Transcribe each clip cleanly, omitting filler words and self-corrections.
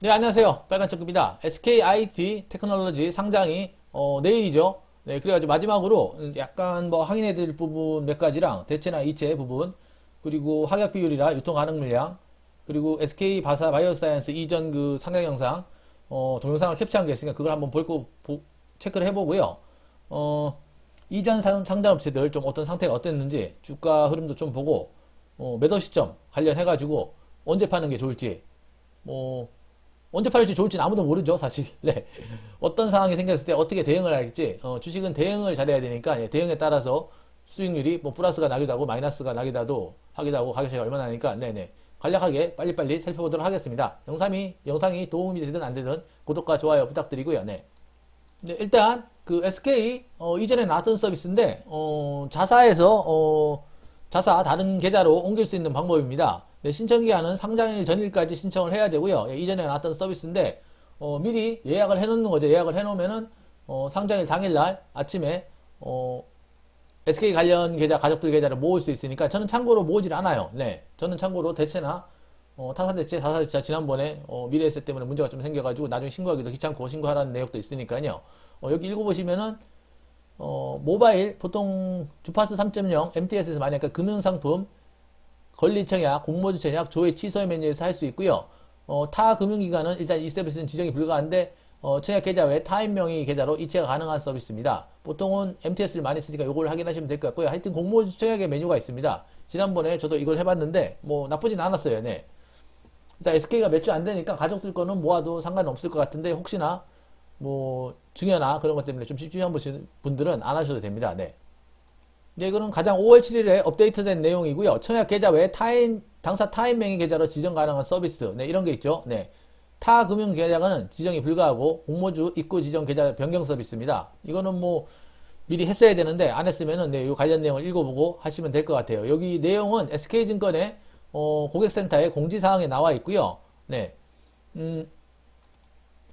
네, 안녕하세요. 빨간초입니다. SKIT 테크놀로지 상장이 내일이죠. 네, 그래가지고 마지막으로 약간 뭐 확인해 드릴 부분 몇 가지랑 대체나 이체 부분, 그리고 확약 비율이라 유통 가능 물량, 그리고 SK 바사 바이오사이언스 이전 그 상장 영상 동영상을 캡처한 게 있으니까 그걸 한번 체크를 해보고요. 이전 상장 업체들 좀 어떤 상태가 어땠는지 주가 흐름도 좀 보고 매도 시점 관련해가지고 언제 파는 게 좋을지 뭐 언제 팔릴지 좋을지는 아무도 모르죠, 사실. 네. 어떤 상황이 생겼을 때 어떻게 대응을 할지, 주식은 대응을 잘해야 되니까, 예, 대응에 따라서 수익률이 뭐 플러스가 나기도 하고, 마이너스가 하기도 하고, 가격 차이가 얼마나 나니까, 네네. 간략하게 빨리빨리 살펴보도록 하겠습니다. 영상이 도움이 되든 안 되든 구독과 좋아요 부탁드리고요, 네. 네, 일단, 그 SK, 이전에 나왔던 서비스인데, 자사 다른 계좌로 옮길 수 있는 방법입니다. 네, 신청 기한은 상장일 전일까지 신청을 해야 되고요. 예, 이전에 나왔던 서비스인데 미리 예약을 해놓는 거죠. 예약을 해놓으면은 상장일 당일날 아침에 SK 관련 계좌, 가족들 계좌를 모을 수 있으니까 저는 참고로 모으질 않아요. 네, 저는 참고로 대체나 타사대체, 자사대체 지난번에 미래에셋 때문에 문제가 좀 생겨가지고 나중에 신고하기도 귀찮고 신고하라는 내역도 있으니까요. 여기 읽어보시면은 모바일 보통 주파수 3.0 MTS에서 만약에 금융상품 권리청약, 공모주 청약, 조회 취소 메뉴에서 할 수 있고요. 타 금융기관은 일단 이 서비스는 지정이 불가한데 청약 계좌 외 타인 명의 계좌로 이체가 가능한 서비스입니다. 보통은 MTS를 많이 쓰니까 이걸 확인하시면 될 것 같고요. 하여튼 공모주 청약의 메뉴가 있습니다. 지난번에 저도 이걸 해봤는데 뭐 나쁘진 않았어요. 네. 일단 SK가 몇 주 안 되니까 가족들 거는 모아도 상관은 없을 것 같은데 혹시나 뭐 증여나 그런 것 때문에 좀 집중해 보시는 분들은 안 하셔도 됩니다. 네. 네, 이거는 가장 5월 7일에 업데이트된 내용이고요. 청약 계좌 외에 당사 타인 명의 계좌로 지정 가능한 서비스. 네, 이런 게 있죠. 네. 타 금융 계좌는 지정이 불가하고 공모주 입구 지정 계좌 변경 서비스입니다. 이거는 뭐 미리 했어야 되는데 안 했으면은 네, 이 관련 내용을 읽어보고 하시면 될 것 같아요. 여기 내용은 SK증권의 고객센터의 공지사항에 나와 있고요. 네.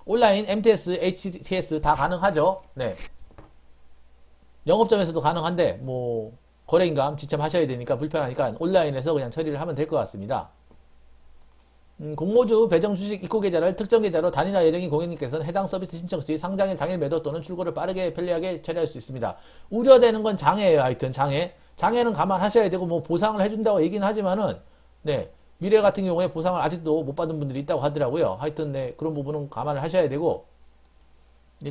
온라인 MTS, HTS 다 가능하죠. 네. 영업점에서도 가능한데 뭐 거래인감 지참하셔야 되니까 불편하니까 온라인에서 그냥 처리를 하면 될 것 같습니다. 공모주 배정 주식 입고 계좌를 특정 계좌로 단일화 예정인 고객님께서는 해당 서비스 신청 시 상장일 당일 매도 또는 출고를 빠르게 편리하게 처리할 수 있습니다. 우려되는 건 장애예요. 하여튼 장애는 감안하셔야 되고 뭐 보상을 해준다고 얘기는 하지만은 네, 미래 같은 경우에 보상을 아직도 못 받은 분들이 있다고 하더라고요. 하여튼 네, 그런 부분은 감안을 하셔야 되고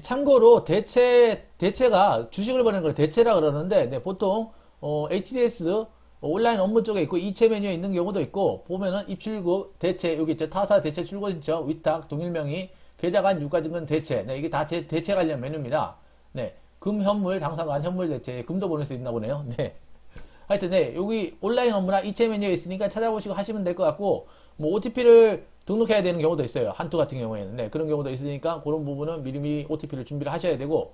참고로 대체가 주식을 버는 걸 대체라 그러는데 네, 보통 HDS 온라인 업무 쪽에 있고 이체 메뉴에 있는 경우도 있고 보면은 입출구 대체 여기 있죠. 타사 대체 출고 신청 위탁 동일명의 계좌간 유가증권 대체 네, 이게 다 대체 관련 메뉴입니다. 네, 금 현물 당사간 현물 대체 금도 보낼 수 있나 보네요. 네. 하여튼 네, 여기 온라인 업무나 이체 메뉴에 있으니까 찾아보시고 하시면 될 것 같고 뭐 OTP를 등록해야 되는 경우도 있어요. 한투 같은 경우에는 네, 그런 경우도 있으니까 그런 부분은 미리미리 OTP를 준비를 하셔야 되고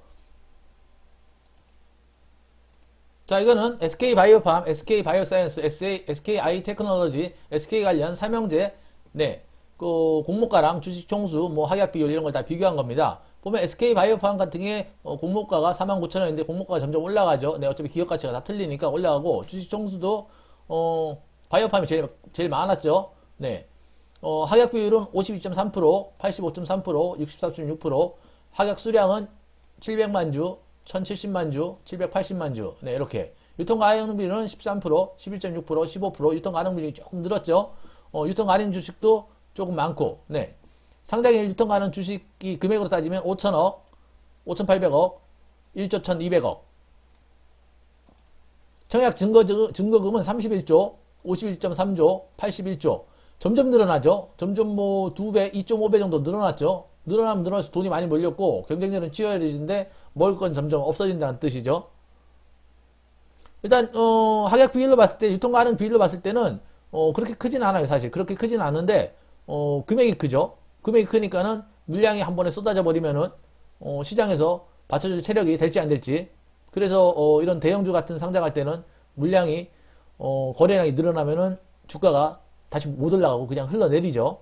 자 이거는 SK 바이오팜, SK 바이오사이언스, SK 아이 테크놀로지, SK 관련 삼형제 네, 그 공모가랑 주식 총수, 뭐 하약 비율 이런 걸 다 비교한 겁니다. 보면 SK 바이오팜 같은 게 공모가가 49,000원인데 공모가가 점점 올라가죠. 네, 어차피 기업 가치가 다 틀리니까 올라가고 주식 총수도 바이오팜이 제일 많았죠. 네. 하약 비율은 52.3%, 85.3%, 64.6%, 하약 수량은 700만 주, 1070만 주, 780만 주. 네, 이렇게. 유통 가능비율은 13%, 11.6%, 15%, 유통 가능비율이 조금 늘었죠. 유통 가능 주식도 조금 많고, 네. 상장일 유통 가능 주식이 금액으로 따지면 5천억, 5,800억, 1조 1,200억. 청약 증거금은 31조, 51.3조, 81조. 점점 늘어나죠. 점점 뭐 2배, 2.5배 정도 늘어났죠. 늘어나면 늘어날수록 돈이 많이 몰렸고 경쟁률은 치열해지는데 먹을 건 점점 없어진다는 뜻이죠. 일단 하락 비율로 봤을 때 유통 가능 비율로 봤을 때는 그렇게 크진 않아요. 사실 그렇게 크진 않은데 금액이 크죠. 금액이 크니까는 물량이 한 번에 쏟아져 버리면은 시장에서 받쳐줄 체력이 될지 안 될지. 그래서 이런 대형주 같은 상장할 때는 물량이 거래량이 늘어나면은 주가가 다시 못 올라가고 그냥 흘러내리죠.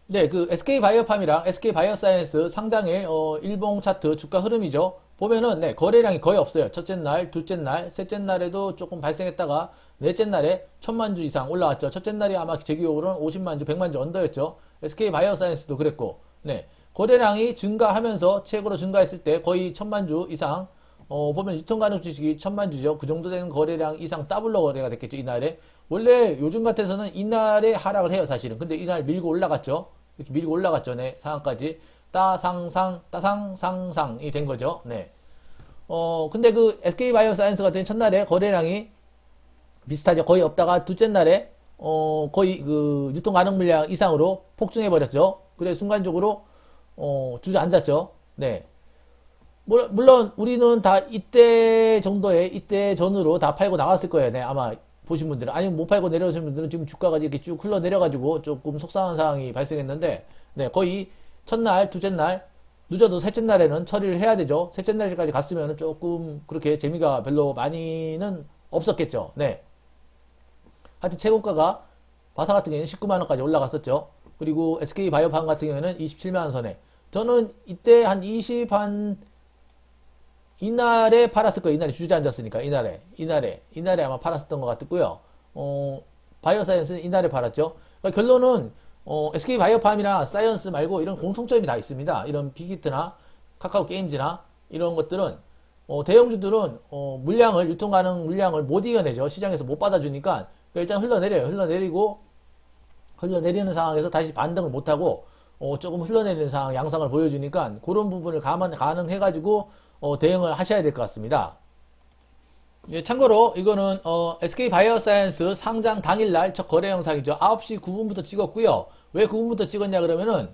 네, 그 SK 바이오팜이랑 SK 바이오사이언스 상장의 일봉 차트 주가 흐름이죠. 보면은 네, 거래량이 거의 없어요. 첫째 날, 둘째 날, 셋째 날에도 조금 발생했다가 넷째 날에 1,000만 주 이상 올라왔죠. 첫째 날이 아마 제 기억으로는 50만 주, 100만 주 언더였죠. SK바이오사이언스도 그랬고, 네. 거래량이 증가하면서 최고로 증가했을 때 거의 1000만 주 이상, 보면 유통 가능 주식이 1000만 주죠. 그 정도 되는 거래량 이상 더블로 거래가 됐겠죠, 이날에. 원래 요즘 같아서는 이날에 하락을 해요, 사실은. 근데 이날 밀고 올라갔죠. 이렇게 밀고 올라갔죠, 네. 상한까지. 따상상이 된 거죠, 네. 근데 그 SK바이오사이언스 같은 첫날에 거래량이 비슷하죠. 거의 없다가 둘째 날에 거의 그 유통 가능 물량 이상으로 폭증해 버렸죠. 그래 순간적으로 주저앉았죠. 네. 물론 우리는 다 이때 정도에 이때 전후로 다 팔고 나갔을 거예요. 네. 아마 보신 분들은 아니면 못 팔고 내려오신 분들은 지금 주가가 이렇게 쭉 흘러 내려가지고 조금 속상한 상황이 발생했는데 네. 거의 첫날, 둘째 날 늦어도 셋째 날에는 처리를 해야 되죠. 셋째 날까지 갔으면 조금 그렇게 재미가 별로 많이는 없었겠죠. 네. 하여튼 최고가가 바사 같은 경우에는 19만원까지 올라갔었죠. 그리고 SK바이오팜 같은 경우에는 27만원 선에. 저는 이때 한 이날에 팔았을 거예요. 이날에 주저앉았으니까. 이날에 아마 팔았었던 것 같고요. 바이오사이언스는 이날에 팔았죠. 그러니까 결론은, SK바이오팜이나 사이언스 말고 이런 공통점이 다 있습니다. 이런 빅히트나 카카오 게임즈나 이런 것들은, 대형주들은, 유통 가능 물량을 못 이겨내죠. 시장에서 못 받아주니까. 일단 흘러내려요. 흘러내리는 상황에서 다시 반등을 못하고 조금 흘러내리는 상황 양상을 보여주니까 그런 부분을 가능해가지고 대응을 하셔야 될 것 같습니다. 예, 참고로 이거는 SK바이오사이언스 상장 당일날 첫 거래 영상이죠. 9시 9분부터 찍었고요. 왜 9분부터 찍었냐 그러면은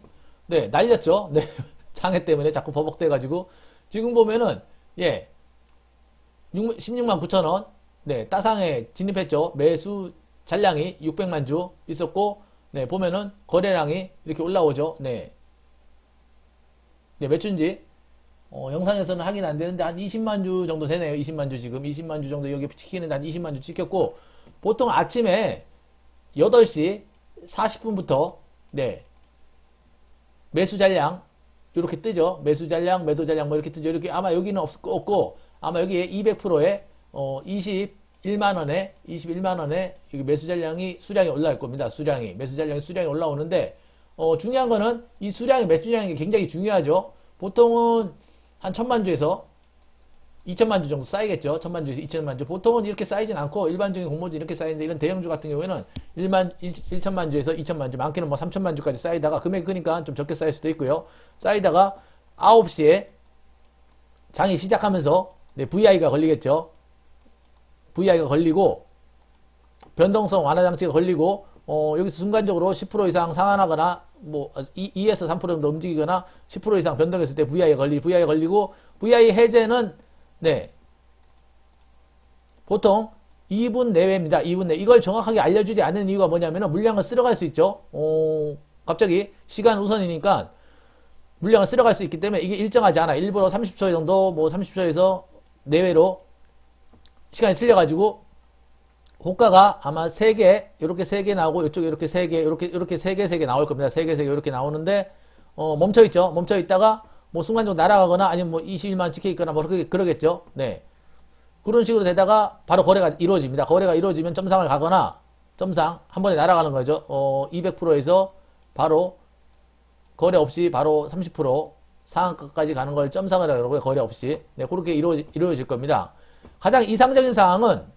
네 날렸죠. 네 장애 때문에 자꾸 버벅대가지고 지금 보면은 예 16만 9천원 네, 따상에 진입했죠. 매수 잔량이 600만 주 있었고, 네, 보면은 거래량이 이렇게 올라오죠. 네. 네, 몇 주인지, 영상에서는 확인 안 되는데 한 20만 주 정도 되네요. 20만 주 지금. 20만 주 정도 여기 찍히는데 한 20만 주 찍혔고, 보통 아침에 8시 40분부터, 네, 매수 잔량, 이렇게 뜨죠. 매수 잔량, 매도 잔량 뭐 이렇게 뜨죠. 이렇게 아마 여기는 없고, 아마 여기에 200%에 21만원에 여기 매수 잔량이 수량이 올라갈 겁니다. 매수 잔량이 수량이 올라오는데 중요한 거는 이 수량이 매수량이 굉장히 중요하죠. 보통은 한 1000만 주에서 2000만 주 정도 쌓이겠죠. 1000만 주에서 2000만 주. 보통은 이렇게 쌓이진 않고 일반적인 공모주 이렇게 쌓이는데 이런 대형주 같은 경우에는 1000만 주에서 2000만 주, 많게는 뭐 3000만 주까지 쌓이다가 금액이 크니까 좀 적게 쌓일 수도 있고요. 쌓이다가 9시에 장이 시작하면서 네, VI가 걸리겠죠. VI가 걸리고 변동성 완화 장치가 걸리고 여기서 순간적으로 10% 이상 상한하거나 뭐 2에서 3% 정도 움직이거나 10% 이상 변동했을 때 VI가 걸리고 VI 해제는 네 보통 2분 내외입니다. 2분 내. 이걸 정확하게 알려주지 않는 이유가 뭐냐면은 물량을 쓸어갈 수 있죠. 갑자기 시간 우선이니까 물량을 쓸어갈 수 있기 때문에 이게 일정하지 않아. 일부러 30초 정도 뭐 30초에서 내외로 시간이 틀려가지고 호가가 아마 3개 이렇게 3개 나오고 이쪽에 이렇게 3개 이렇게 3개 나올 겁니다. 3개 이렇게 나오는데 멈춰있죠. 멈춰있다가 뭐 순간적으로 날아가거나 아니면 뭐 21만 찍혀있거나 뭐 그러겠죠. 네. 그런 식으로 되다가 바로 거래가 이루어집니다. 거래가 이루어지면 점상을 가거나 점상 한 번에 날아가는 거죠. 200%에서 바로 거래 없이 바로 30% 상한가까지 가는 걸 점상을 하고요. 거래 없이. 네, 그렇게 이루어질 겁니다. 가장 이상적인 사항은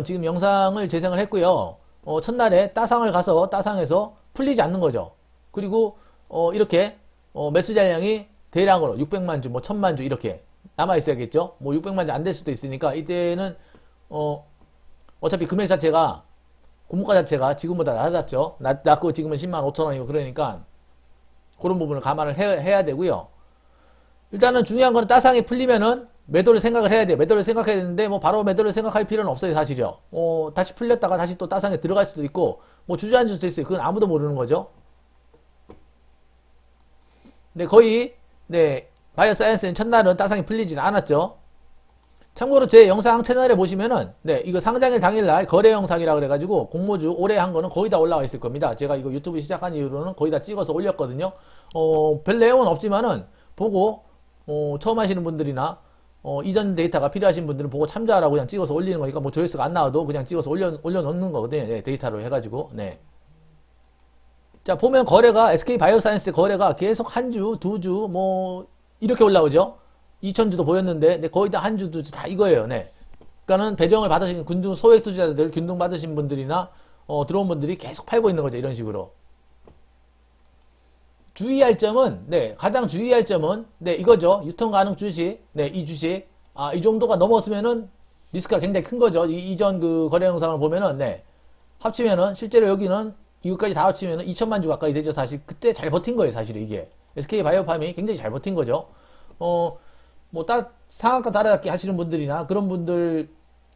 지금 영상을 재생을 했고요. 첫날에 따상을 가서 따상에서 풀리지 않는 거죠. 그리고 이렇게 매수 잔량이 대량으로 600만 주, 뭐 1000만 주 이렇게 남아 있어야겠죠. 뭐 600만 주 안 될 수도 있으니까 이때는 어차피 금액 자체가 고무가 자체가 지금보다 낮았죠. 낮고 지금은 10만 5천원이고 그러니까 그런 부분을 감안을 해야 되고요. 일단은 중요한 거는 따상이 풀리면은 매도를 생각을 해야 돼요. 매도를 생각해야 되는데 뭐 바로 매도를 생각할 필요는 없어요, 사실요. 다시 풀렸다가 다시 또 따상에 들어갈 수도 있고 뭐 주저앉을 수도 있어요. 그건 아무도 모르는 거죠. 네, 거의 네 바이오사이언스는 첫날은 따상이 풀리진 않았죠. 참고로 제 영상 채널에 보시면은 네 이거 상장일 당일날 거래 영상이라 그래가지고 공모주 올해 한 거는 거의 다 올라와 있을 겁니다. 제가 이거 유튜브 시작한 이후로는 거의 다 찍어서 올렸거든요. 별 내용은 없지만은 보고 처음 하시는 분들이나 이전 데이터가 필요하신 분들은 보고 참조하라고 그냥 찍어서 올리는 거니까 뭐 조회수가 안 나와도 그냥 찍어서 올려놓는 거거든요. 네, 데이터로 해가지고 네. 자, 보면 거래가, SK바이오사이언스의 거래가 계속 한 주, 두 주, 뭐, 이렇게 올라오죠? 2,000주도 보였는데, 네, 거의 다 한 주, 두 주 다 이거예요, 네. 그러니까는 배정을 받으신 균등, 소액 투자자들, 균등 받으신 분들이나, 들어온 분들이 계속 팔고 있는 거죠, 이런 식으로. 주의할 점은, 네, 가장 주의할 점은, 네, 이거죠. 유통 가능 주식, 네, 이 주식. 아, 이 정도가 넘었으면은 리스크가 굉장히 큰 거죠. 이전 그 거래 영상을 보면은, 네, 합치면은, 실제로 여기는 이것까지 다 합치면은 2천만 주 가까이 되죠. 사실 그때 잘 버틴 거예요. 사실 이게 SK바이오팜이 굉장히 잘 버틴 거죠. 뭐 상한가 따라잡기 하시는 분들이나 그런 분들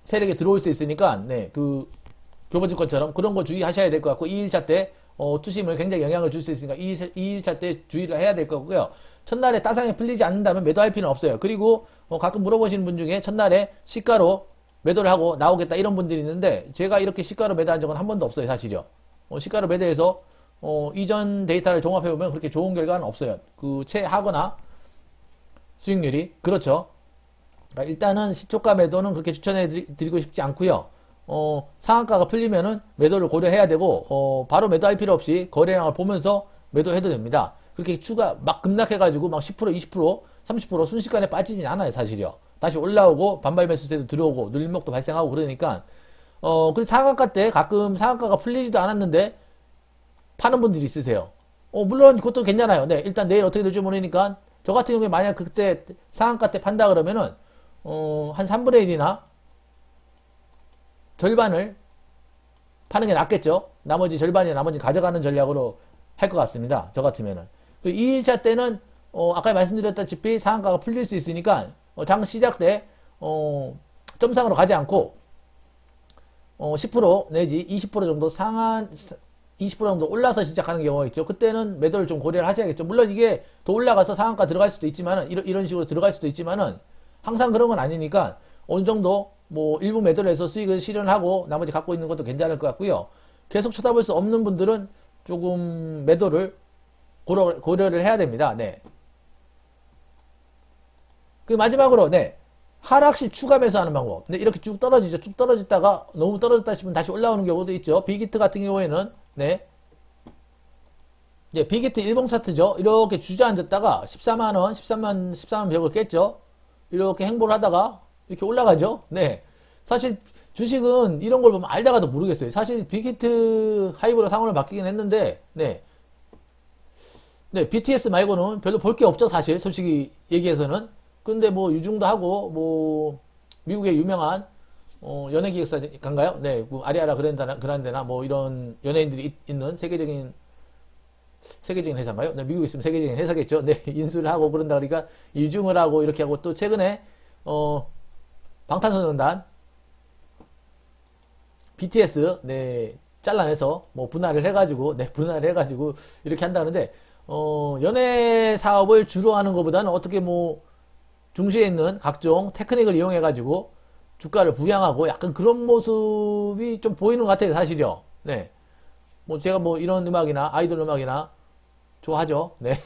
세력에 들어올 수 있으니까 네, 그 교보증권처럼 그런 거 주의하셔야 될 것 같고 2일차 때 투심을 굉장히 영향을 줄 수 있으니까 2일차 때 주의를 해야 될 거고요. 첫날에 따상에 풀리지 않는다면 매도할 필요는 없어요. 그리고 가끔 물어보시는 분 중에 첫날에 시가로 매도를 하고 나오겠다 이런 분들이 있는데 제가 이렇게 시가로 매도한 적은 한 번도 없어요. 사실요. 시가로 매도해서 이전 데이터를 종합해보면 그렇게 좋은 결과는 없어요. 그 최하거나 수익률이 그렇죠. 그러니까 일단은 시초가 매도는 그렇게 추천해 드리고 싶지 않고요. 상한가가 풀리면은 매도를 고려해야 되고 바로 매도할 필요 없이 거래량을 보면서 매도해도 됩니다. 그렇게 추가 막 급락해가지고 막 10%, 20%, 30% 순식간에 빠지진 않아요. 사실이요. 다시 올라오고 반발 매수세도 들어오고 눌림목도 발생하고 그러니까 그래서 상한가 때 가끔 상한가가 풀리지도 않았는데 파는 분들이 있으세요. 물론 그것도 괜찮아요. 네, 일단 내일 어떻게 될지 모르니까 저 같은 경우에 만약 그때 상한가 때 판다 그러면은 한 3분의 1이나 절반을 파는 게 낫겠죠. 나머지 절반이 나머지 가져가는 전략으로 할 것 같습니다. 저 같으면은 2일차 때는 아까 말씀드렸다시피 상한가가 풀릴 수 있으니까 장 시작 때 점상으로 가지 않고 10% 내지 20% 정도 상한 20% 정도 올라서 시작하는 경우가 있죠. 그때는 매도를 좀 고려를 하셔야겠죠. 물론 이게 더 올라가서 상한가 들어갈 수도 있지만은 이런 식으로 들어갈 수도 있지만은 항상 그런 건 아니니까 어느 정도 뭐 일부 매도를 해서 수익을 실현하고 나머지 갖고 있는 것도 괜찮을 것 같고요. 계속 쳐다볼 수 없는 분들은 조금 매도를 고려를 해야 됩니다. 네. 그 마지막으로 네. 하락시 추가 매수하는 방법. 근데 이렇게 쭉 떨어지죠. 쭉 떨어졌다가 너무 떨어졌다 싶으면 다시 올라오는 경우도 있죠. 빅히트 같은 경우에는 네. 이제 빅히트 일봉 차트죠. 이렇게 주저앉았다가 14만원, 13만 벽을 깼죠. 이렇게 행보를 하다가 이렇게 올라가죠. 네. 사실 주식은 이런 걸 보면 알다가도 모르겠어요. 사실 빅히트 하이브로 상황을 바뀌긴 했는데 네. 네, BTS 말고는 별로 볼 게 없죠. 사실 솔직히 얘기해서는. 근데 뭐 유중도 하고 뭐 미국의 유명한 연예기획사인가요? 네, 뭐 아리아나 그란데나 뭐 이런 연예인들이 있는 세계적인 회사인가요? 네, 미국에 있으면 세계적인 회사겠죠. 네, 인수를 하고 그런다 그러니까 유중을 하고 이렇게 하고 또 최근에 방탄소년단 BTS 네 잘라내서 뭐 분할을 해가지고 이렇게 한다는데 연예 사업을 주로 하는 것보다는 어떻게 뭐 중시에 있는 각종 테크닉을 이용해가지고 주가를 부양하고 약간 그런 모습이 좀 보이는 것 같아요, 사실요. 네. 뭐 제가 뭐 이런 음악이나 아이돌 음악이나 좋아하죠. 네.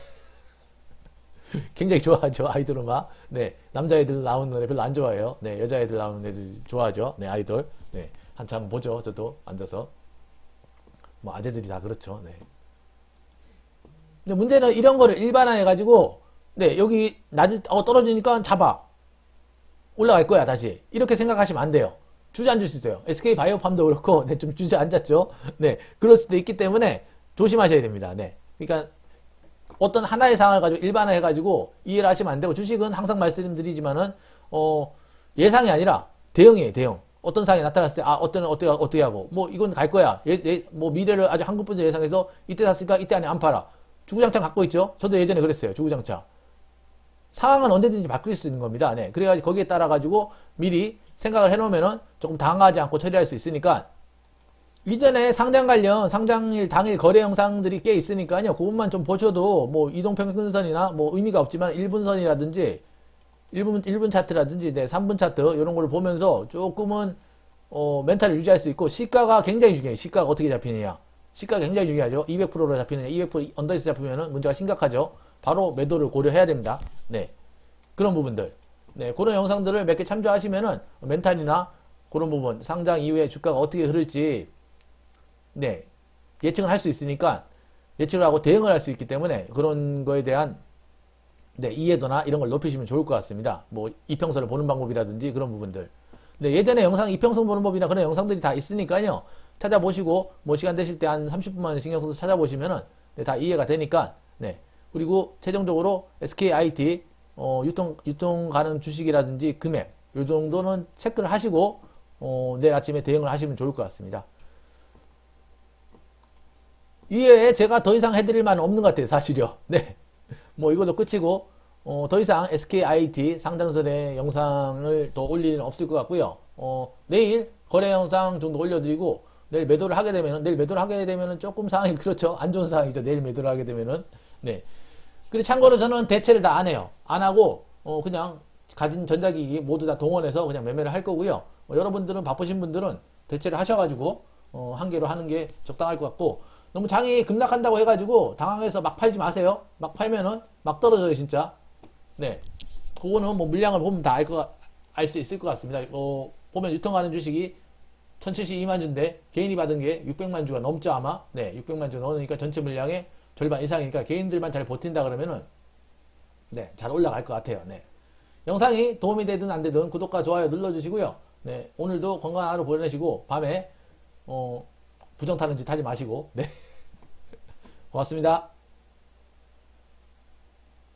굉장히 좋아하죠, 아이돌 음악. 네. 남자애들 나오는 노래 별로 안 좋아해요. 네. 여자애들 나오는 애들 좋아하죠. 네, 아이돌. 네. 한참 보죠, 저도 앉아서. 뭐 아재들이 다 그렇죠. 네. 근데 문제는 이런 거를 일반화해가지고 네, 여기 떨어지니까 잡아. 올라갈 거야, 다시. 이렇게 생각하시면 안 돼요. 주저앉을 수 있어요. SK바이오팜도 그렇고, 네, 좀 주저앉았죠. 네, 그럴 수도 있기 때문에 조심하셔야 됩니다. 네. 그러니까 어떤 하나의 상황을 가지고 일반화해가지고 이해를 하시면 안 되고, 주식은 항상 말씀드리지만은, 예상이 아니라 대응이에요, 대응. 어떤 상황이 나타났을 때, 어떻게 하고, 뭐, 이건 갈 거야. 뭐, 미래를 아주 한 군데 예상해서 이때 샀으니까 이때 안에 안 팔아. 주구장창 갖고 있죠? 저도 예전에 그랬어요, 주구장창. 상황은 언제든지 바뀔 수 있는 겁니다. 네. 그래가지고 거기에 따라가지고 미리 생각을 해놓으면은 조금 당하지 않고 처리할 수 있으니까 이전에 상장 관련 상장일 당일 거래 영상들이 꽤 있으니까요. 그것만 좀 보셔도 뭐 이동평균선이나 뭐 의미가 없지만 1분선이라든지 1분 차트라든지 네, 3분 차트 이런 걸 보면서 조금은 멘탈을 유지할 수 있고 시가가 굉장히 중요해요. 시가가 어떻게 잡히느냐. 시가가 굉장히 중요하죠. 200%로 잡히느냐 200% 언더에서 잡히면은 문제가 심각하죠. 바로 매도를 고려해야 됩니다. 네. 그런 부분들. 네. 그런 영상들을 몇 개 참조하시면은 멘탈이나 그런 부분, 상장 이후에 주가가 어떻게 흐를지, 네. 예측을 할 수 있으니까, 예측을 하고 대응을 할 수 있기 때문에 그런 거에 대한 이해도나 이런 걸 높이시면 좋을 것 같습니다. 뭐 이평선을 보는 방법이라든지 그런 부분들. 근데 예전에 영상 이평선 보는 법이나 그런 영상들이 다 있으니까요. 찾아보시고 뭐 시간 되실 때 한 30분만 신경 써서 찾아보시면은 다 이해가 되니까. 그리고 최종적으로 SKIT 유통 가능 주식이라든지 금액 요 정도는 체크를 하시고 내일 아침에 대응을 하시면 좋을 것 같습니다. 이외에 제가 더 이상 해드릴 만은 없는 것 같아요, 사실요. 뭐 이걸로 끝이고 더 이상 SKIT 상장선의 영상을 더 올릴 일은 없을 것 같고요. 내일 거래 영상 정도 올려드리고 내일 매도를 하게 되면은 조금 상황이 그렇죠. 안 좋은 상황이죠. 내일 매도를 하게 되면은. 그리고 참고로 저는 대체를 다 안 해요. 안 하고 그냥 가진 전자기기 모두 다 동원해서 그냥 매매를 할 거고요. 여러분들은 바쁘신 분들은 대체를 하셔가지고 한 개로 하는 게 적당할 것 같고 너무 장이 급락한다고 해가지고 당황해서 막 팔지 마세요. 막 팔면은 막 떨어져요 진짜. 그거는 뭐 물량을 보면 다 알 수 있을 것 같습니다. 보면 유통하는 주식이 1072만 주인데 개인이 받은 게 600만 주가 넘죠 아마. 600만 주 넘으니까 전체 물량의 절반 이상이니까 개인들만 잘 버틴다 그러면은 잘 올라갈 것 같아요. 영상이 도움이 되든 안 되든 구독과 좋아요 눌러주시고요. 오늘도 건강한 하루 보내시고 밤에 부정 타는 짓 하지 마시고 고맙습니다.